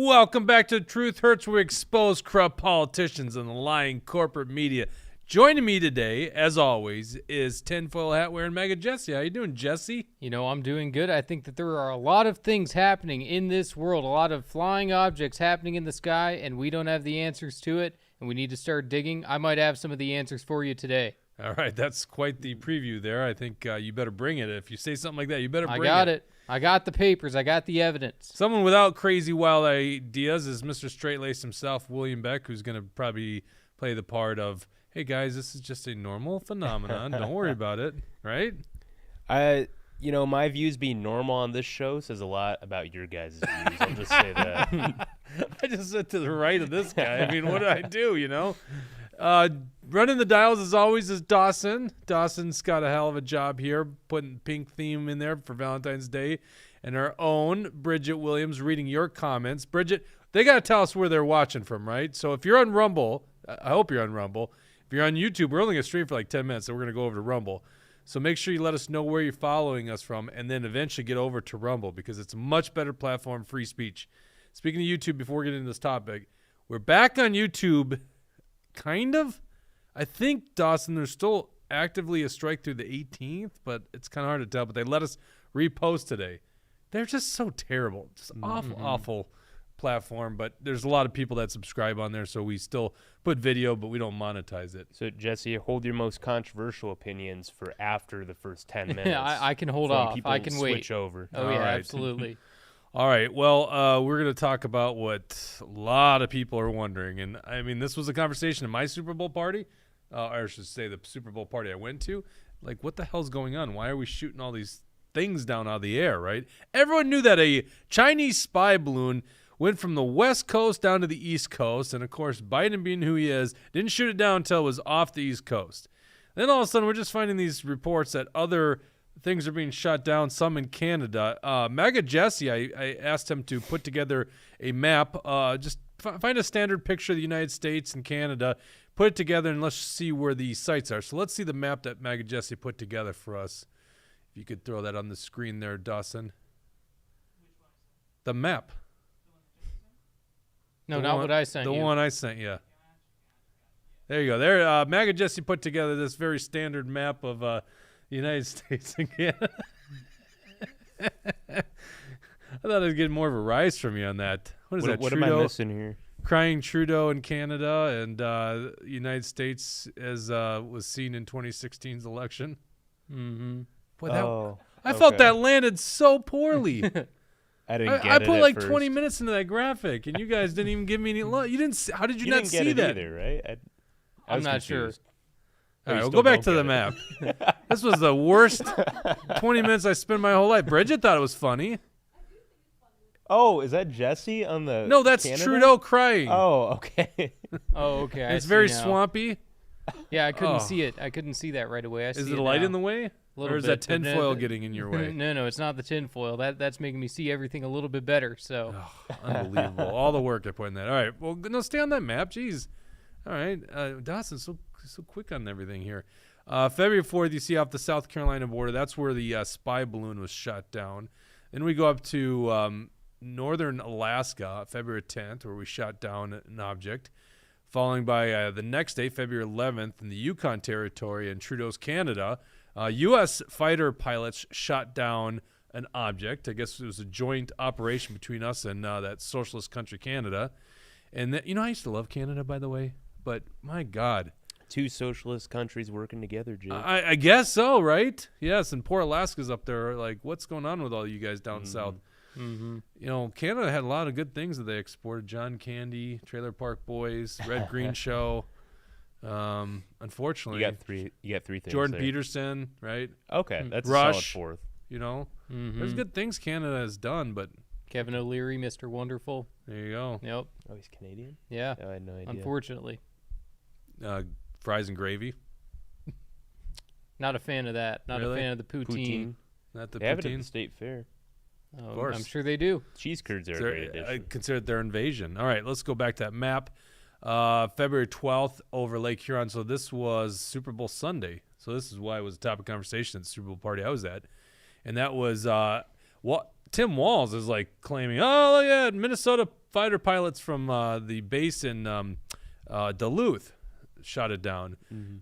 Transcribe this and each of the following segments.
Welcome back to Truth Hurts, where we expose corrupt politicians and the lying corporate media. Joining me today, as always, is tinfoil hat wearing Mega Jesse. How you doing, Jesse? You know, I'm doing good. I think that there are a lot of things happening in this world, a lot of flying objects happening in the sky, and we don't have the answers to it, and we need to start digging. I might have some of the answers for you today. All right, that's quite the preview there. I think you better bring it. If you say something like that, you better bring it. I got it. I got the papers. I got the evidence. Someone without crazy wild ideas is Mr. Straight-Laced himself, William Beck, who's going to probably play the part of, hey, guys, this is just a normal phenomenon. Don't worry about it, right? You know, my views being normal on this show says a lot about your guys' views. I'll just say that. I just sit to the right of this guy. I mean, what did I do, you know? Running the dials, as always, is Dawson. Dawson's got a hell of a job here, putting pink theme in there for Valentine's Day. And our own Bridget Williams reading your comments. Bridget, they got to tell us where they're watching from, right? So if you're on Rumble, I hope you're on Rumble. If you're on YouTube, we're only going to stream for like 10 minutes, so we're going to go over to Rumble. So make sure you let us know where you're following us from, and then eventually get over to Rumble, because it's a much better platform, free speech. Speaking of YouTube, before we get into this topic, we're back on YouTube, kind of. I think, Dawson, there's still actively a strike through the 18th, but it's kind of hard to tell. But they let us repost today. They're just so terrible. Just awful platform. But there's a lot of people that subscribe on there, so we still put video, but we don't monetize it. So, Jesse, hold your most controversial opinions for after the first 10 minutes. Yeah, I can hold off. I can wait. Switch over. Oh, yeah, absolutely. All right. Well, we're going to talk about what a lot of people are wondering. And, I mean, this was a conversation in my Super Bowl party. Or I should say the Super Bowl party I went to. Like, what the hell's going on? Why are we shooting all these things down out of the air, right? Everyone knew that a Chinese spy balloon went from the West Coast down to the East Coast. And, of course, Biden, being who he is, didn't shoot it down until it was off the East Coast. Then all of a sudden, we're just finding these reports that other things are being shot down, some in Canada. Mega Jesse, I asked him to put together a map. Just find a standard picture of the United States and Canada, put it together, and let's see where the sites are. So let's see the map that Mega Jesse put together for us. If you could throw that on the screen there, Dawson. The map. No, not what I sent you. The one I sent you. There you go. There, Mega Jesse put together this very standard map of the United States and Canada. I thought I'd get more of a rise from you on that. What is that? What Trudeau? am I missing here? Crying Trudeau in Canada and United States as was seen in 2016's election. Mm-hmm. Boy, I felt that landed so poorly. I didn't get it. I put at like first. 20 minutes into that graphic, and you guys didn't even give me any love. You didn't. How did you not didn't see get it that? either, right? I I'm was not sure. confused. All right, you we'll still go back don't to the get map. This was the worst 20 minutes I spent my whole life. Bridget thought it was funny. Oh, is that Jesse on the No, that's Canada? Trudeau crying. Oh, okay. Oh, okay. I It's see very now. swampy. Yeah, I couldn't Oh. see it. I couldn't see that right away. I Is see it a light now. in the way? Little Or is bit, that but tinfoil getting in your way? No, it's not the tinfoil. That's making me see everything a little bit better. So Unbelievable. All the work I put in that. All right. Well, no, stay on that map. Jeez. All right. Dawson, so quick on everything here. February 4th, you see off the South Carolina border. That's where the spy balloon was shot down. Then we go up to northern Alaska, February 10th, where we shot down an object. Following by the next day, February 11th, in the Yukon Territory in Trudeau's Canada, U.S. fighter pilots shot down an object. I guess it was a joint operation between us and that socialist country, Canada. And, I used to love Canada, by the way, but my God. Two socialist countries working together, Jake. I guess so, right? Yes, and poor Alaska's up there. Like, what's going on with all you guys down south? mm-hmm. Canada had a lot of good things that they exported. John Candy, Trailer Park Boys, Red Green Show. Unfortunately, you got three things. Jordan there. Peterson, right? Okay, that's Rush. a solid fourth. Mm-hmm. There's good things Canada has done, but Kevin O'Leary, Mr. Wonderful. there you go. Yep. Oh, he's Canadian? Yeah. Oh, I had no idea. Unfortunately, Fries and gravy. not a fan of that. Not Really? a fan of the poutine. Not the They have it at poutine. the state fair. Of course. I'm sure they do. Cheese curds are a great I addition. consider it their invasion. All right, let's go back to that map. February 12th over Lake Huron. So this was Super Bowl Sunday. So this is why it was a topic of conversation at the Super Bowl party I was at. And that was Tim Walz is like claiming, oh, yeah, Minnesota fighter pilots from the base in Duluth shot it down.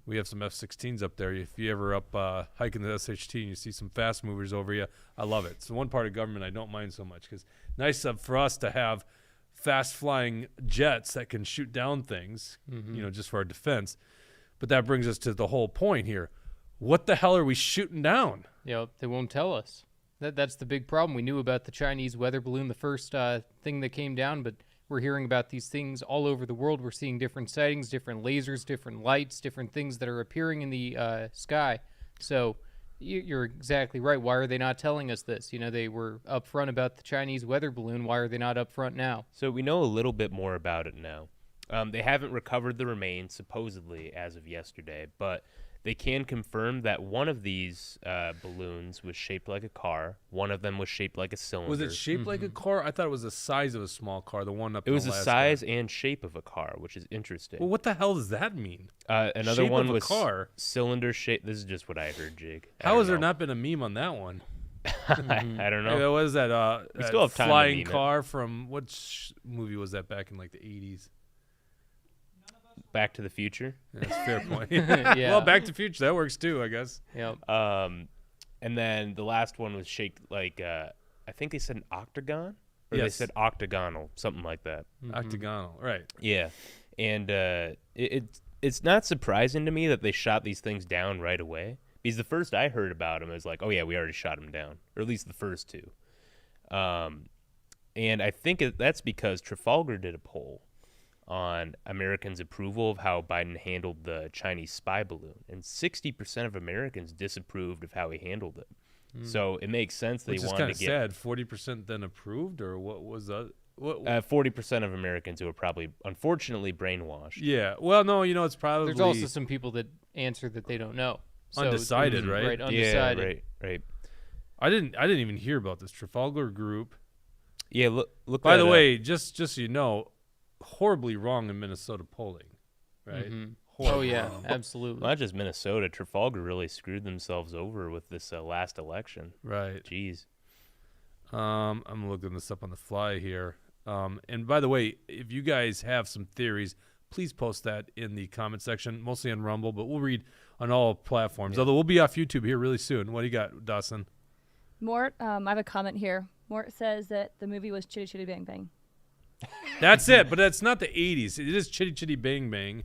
We have some F-16s up there. If you ever up hiking the SHT and you see some fast movers over you, I love it. It's the one part of government I don't mind so much because nice for us to have fast flying jets that can shoot down things, just for our defense. But that brings us to the whole point here. What the hell are we shooting down? They won't tell us. That's the big problem. We knew about the Chinese weather balloon, the first thing that came down, but we're hearing about these things all over the world. We're seeing different sightings, different lasers, different lights, different things that are appearing in the sky. So you're exactly right. Why are they not telling us this? They were upfront about the Chinese weather balloon. Why are they not upfront now? So we know a little bit more about it now. They haven't recovered the remains, supposedly, as of yesterday, but they can confirm that one of these balloons was shaped like a car. One of them was shaped like a cylinder. Was it shaped like a car? I thought it was the size of a small car, the one up It was the Alaska. size and shape of a car, which is interesting. Well, what the hell does that mean? Another shape one of a was car? cylinder shape. This is just what I heard, Jake. How has there not been a meme on that one? I don't know. What is that? We that still have time to flying meme it. car from what movie was that back in like the 80s? Back to the Future. Yeah, that's a fair point. Yeah. Well, Back to the Future, that works too, I guess. Yep. And then the last one was shaped like I think they said an octagon, or they Yes. said octagonal, something like that. Octagonal, right. Yeah, and it's not surprising to me that they shot these things down right away, because the first I heard about them is like, oh yeah, we already shot them down, or at least the first two. And I think that's because Trafalgar did a poll on Americans' approval of how Biden handled the Chinese spy balloon, and 60% of Americans disapproved of how he handled it. So it makes sense they Which is wanted kind to of get sad. 40% then approved, or what was that? 40% of Americans who are probably, unfortunately, brainwashed. Yeah. Well, no, it's probably There's also some people that answer that they don't know. So, Undecided, right? Right, undecided. Yeah, right. I didn't even hear about this Trafalgar Group. Yeah, look. By that the up. way, just so you know, horribly wrong in Minnesota polling, right? Oh Horribly yeah, wrong. absolutely. Not just Minnesota, Trafalgar really screwed themselves over with this last election. Right. Jeez. I'm looking this up on the fly here. And by the way, if you guys have some theories, please post that in the comment section, mostly on Rumble, but we'll read on all platforms. Although we'll be off YouTube here really soon. What do you got, Dawson? Mort, I have a comment here. Mort says that the movie was Chitty Chitty Bang Bang. That's it, but that's not the 80s. It is Chitty Chitty Bang Bang.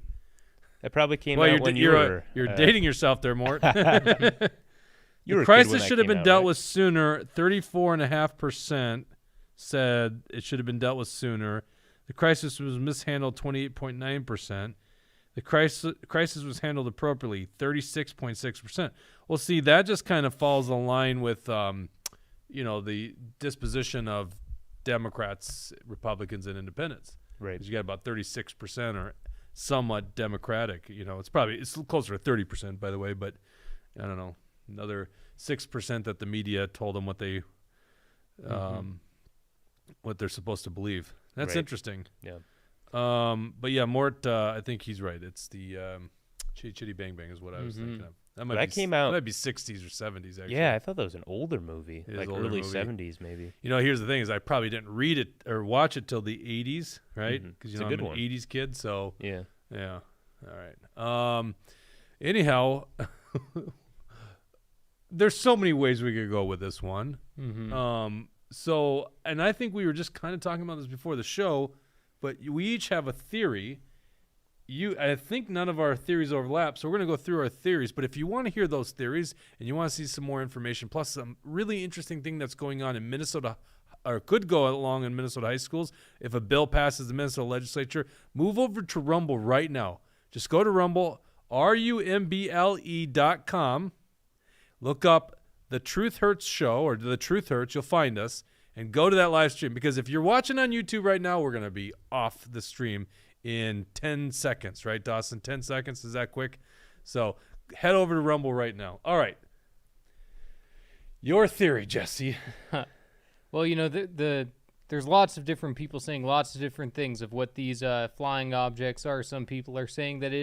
That probably came Well, out when you were. you're dating yourself there, Mort. You were The a kid when crisis that should have came been out, dealt right? with sooner. 34.5% said it should have been dealt with sooner. The crisis was mishandled. 28.9%. The crisis was handled appropriately. 36.6%. Well, see, that just kind of falls in line with, the disposition of Democrats, Republicans, and Independents. Right. 'Cause you got about 36% are somewhat Democratic. It's closer to 30%, by the way, but I don't know, another 6% that the media told them what they, what they're supposed to believe. That's Right. interesting. Yeah. But yeah, Mort, I think he's right. It's the Chitty Chitty Bang Bang is what I was thinking of. That came out- That might be 60s or 70s, actually. Yeah, I thought that was an older movie, It is like older early movie. 70s maybe. Here's the thing: is I probably didn't read it or watch it till the 80s, right? Because It's a I'm good an one. 80s kid, so Yeah. yeah. All right. Anyhow, there's so many ways we could go with this one. And I think we were just kind of talking about this before the show, but we each have a theory. I think none of our theories overlap, so we're going to go through our theories. But if you want to hear those theories and you want to see some more information, plus some really interesting thing that's going on in Minnesota, or could go along in Minnesota high schools, if a bill passes the Minnesota legislature, move over to Rumble right now. Just go to Rumble, rumble.com, look up The Truth Hurts Show, or The Truth Hurts, you'll find us, and go to that live stream. Because if you're watching on YouTube right now, we're going to be off the stream in 10 seconds, right, Dawson? 10 seconds, is that quick? So head over to Rumble right now. All right. Your theory, Jesse. Well, there's lots of different people saying lots of different things of what these flying objects are. Some people are saying that it